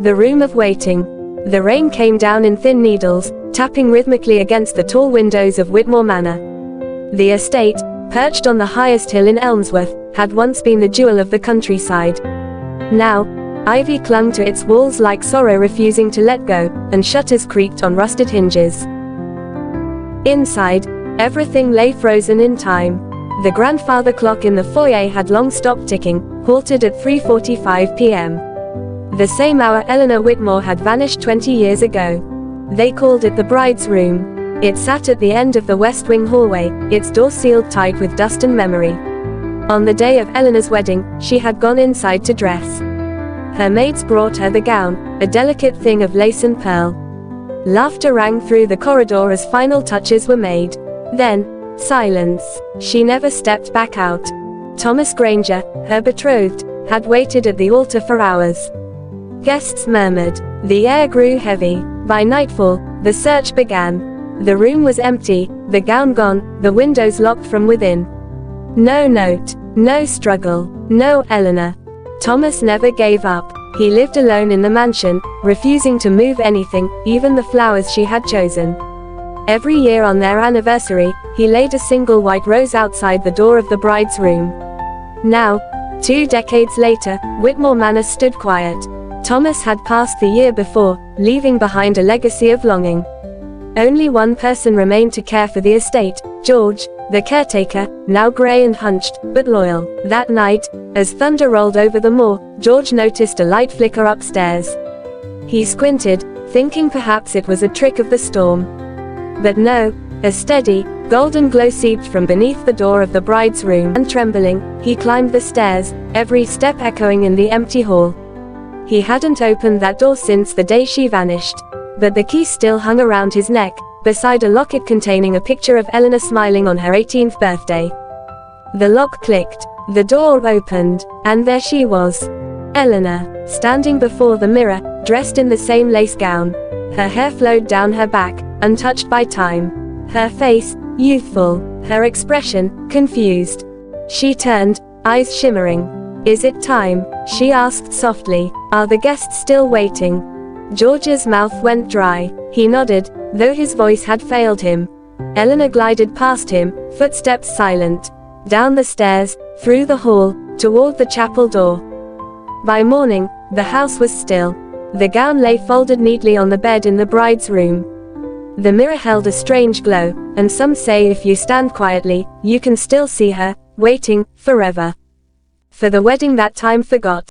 The room of waiting. The rain came down in thin needles, tapping rhythmically against the tall windows of Whitmore Manor. The estate, perched on the highest hill in Elmsworth, had once been the jewel of the countryside. Now, ivy clung to its walls like sorrow refusing to let go, and shutters creaked on rusted hinges. Inside, everything lay frozen in time. The grandfather clock in the foyer had long stopped ticking, halted at 3:45 p.m. The same hour Eleanor Whitmore had vanished 20 years ago. They called it the bride's room. It sat at the end of the west wing hallway, its door sealed tight with dust and memory. On the day of Eleanor's wedding, she had gone inside to dress. Her maids brought her the gown, a delicate thing of lace and pearl. Laughter rang through the corridor as final touches were made. Then, silence. She never stepped back out. Thomas Granger, her betrothed, had waited at the altar for hours. Guests murmured. The air grew heavy. By nightfall, the search began. The room was empty, the gown gone, the windows locked from within. No note, no struggle, no Eleanor. Thomas never gave up. He lived alone in the mansion, refusing to move anything, even the flowers she had chosen. Every year on their anniversary, he laid a single white rose outside the door of the bride's room. Now, 2 decades later, Whitmore Manor stood quiet. Thomas had passed the year before, leaving behind a legacy of longing. Only one person remained to care for the estate, George, the caretaker, now grey and hunched, but loyal. That night, as thunder rolled over the moor, George noticed a light flicker upstairs. He squinted, thinking perhaps it was a trick of the storm. But no, a steady, golden glow seeped from beneath the door of the bride's room, and trembling, he climbed the stairs, every step echoing in the empty hall. He hadn't opened that door since the day she vanished. But the key still hung around his neck, beside a locket containing a picture of Eleanor smiling on her 18th birthday. The lock clicked, the door opened, and there she was. Eleanor, standing before the mirror, dressed in the same lace gown. Her hair flowed down her back, untouched by time. Her face, youthful, her expression, confused. She turned, eyes shimmering. "Is it time?" she asked softly. "Are the guests still waiting?" George's mouth went dry. He nodded, though his voice had failed him. Eleanor glided past him, footsteps silent. Down the stairs, through the hall, toward the chapel door. By morning, the house was still. The gown lay folded neatly on the bed in the bride's room. The mirror held a strange glow, and some say if you stand quietly, you can still see her, waiting, forever. For the wedding that time forgot.